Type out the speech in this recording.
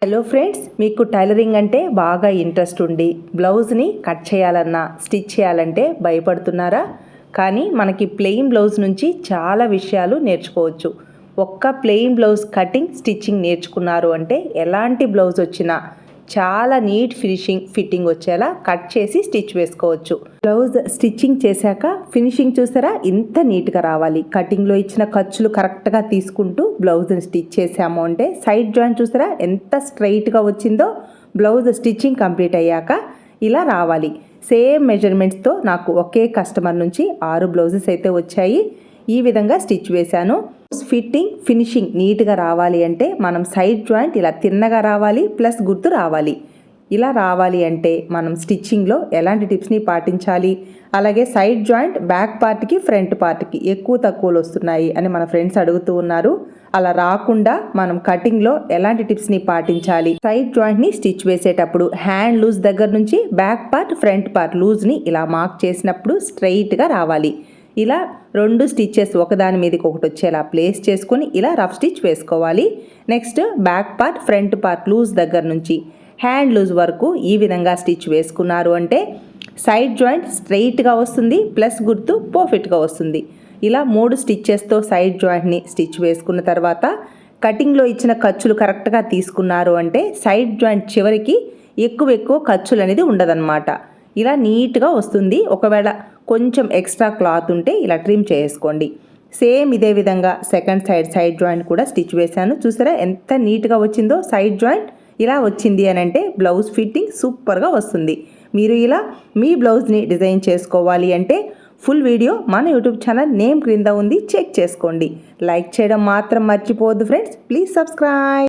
Hello friends, మీకు tailoring అంటే బాగా ఇంట్రెస్ట్ ఉండి బ్లౌజ్ని కట్ చేయాలన్నా స్టిచ్ చేయాలంటే భయపడుతున్నారా? కానీ మనకి ప్లెయిన్ బ్లౌజ్ నుంచి చాలా విషయాలు నేర్చుకోవచ్చు. ఒక్క ప్లెయిన్ బ్లౌజ్ కటింగ్ స్టిచ్చింగ్ నేర్చుకున్నారు అంటే ఎలాంటి బ్లౌజ్ వచ్చినా చాలా నీట్ ఫిట్టింగ్ వచ్చేలా కట్ చేసి స్టిచ్ వేసుకోవచ్చు. బ్లౌజ్ స్టిచ్చింగ్ చేశాక ఫినిషింగ్ చూసారా, ఇంత నీట్గా రావాలి. కటింగ్లో ఇచ్చిన ఖర్చులు కరెక్ట్గా తీసుకుంటూ బ్లౌజ్ని స్టిచ్ చేసాము అంటే సైడ్ జాయింట్ చూసారా ఎంత స్ట్రైట్గా వచ్చిందో. బ్లౌజ్ స్టిచ్చింగ్ కంప్లీట్ అయ్యాక ఇలా రావాలి. సేమ్ మెజర్మెంట్స్తో నాకు ఒకే కస్టమర్ నుంచి 6 బ్లౌజెస్ అయితే వచ్చాయి. ఈ విధంగా స్టిచ్ వేశాను. ఫిట్టింగ్ ఫినిషింగ్ నీట్గా రావాలి అంటే మనం సైడ్ జాయింట్ ఇలా తిన్నగా రావాలి, ప్లస్ గుర్తు రావాలి. ఇలా రావాలి అంటే మనం స్టిచ్చింగ్లో ఎలాంటి టిప్స్ని పాటించాలి, అలాగే సైడ్ జాయింట్ బ్యాక్ పార్ట్కి ఫ్రంట్ పార్ట్కి ఎక్కువ తక్కువలు వస్తున్నాయి అని మన ఫ్రెండ్స్ అడుగుతూ ఉన్నారు. అలా రాకుండా మనం కటింగ్లో ఎలాంటి టిప్స్ని పాటించాలి, సైడ్ జాయింట్ని స్టిచ్ వేసేటప్పుడు హ్యాండ్ లూజ్ దగ్గర నుంచి బ్యాక్ పార్ట్ ఫ్రంట్ పార్ట్ లూజ్ని ఇలా మార్క్ చేసినప్పుడు స్ట్రైట్గా రావాలి. ఇలా 2 స్టిచ్చెస్ ఒకదాని మీదకి ఒకటి వచ్చేలా ప్లేస్ చేసుకొని ఇలా రఫ్ స్టిచ్ వేసుకోవాలి. Next back part front part loose దగ్గర నుంచి హ్యాండ్ లూజ్ వరకు ఈ విధంగా స్టిచ్ వేసుకున్నారు అంటే సైడ్ జాయింట్ స్ట్రైట్గా వస్తుంది, ప్లస్ గుర్తు పర్ఫెక్ట్గా వస్తుంది. ఇలా 3 స్టిచ్చెస్తో సైడ్ జాయింట్ని స్టిచ్ వేసుకున్న తర్వాత కటింగ్లో ఇచ్చిన ఖర్చులు కరెక్ట్గా తీసుకున్నారు అంటే సైడ్ జాయింట్ చివరికి ఎక్కువ ఖర్చులు అనేది ఉండదన్నమాట. ఇలా నీట్గా వస్తుంది. ఒకవేళ కొంచెం ఎక్స్ట్రా క్లాత్ ఉంటే ఇలా ట్రిమ్ చేసుకోండి. సేమ్ ఇదే విధంగా సెకండ్ సైడ్ జాయింట్ కూడా స్టిచ్ వేశాను. చూసారా ఎంత నీట్గా వచ్చిందో. సైడ్ జాయింట్ ఇలా వచ్చింది అని అంటే బ్లౌజ్ ఫిట్టింగ్ సూపర్గా వస్తుంది. మీరు ఇలా మీ బ్లౌజ్ని డిజైన్ చేసుకోవాలి అంటే ఫుల్ వీడియో మన యూట్యూబ్ ఛానల్ నేమ్ క్రింద ఉంది, చెక్ చేసుకోండి. లైక్ చేయడం మాత్రం మర్చిపోవద్దు ఫ్రెండ్స్. Please subscribe.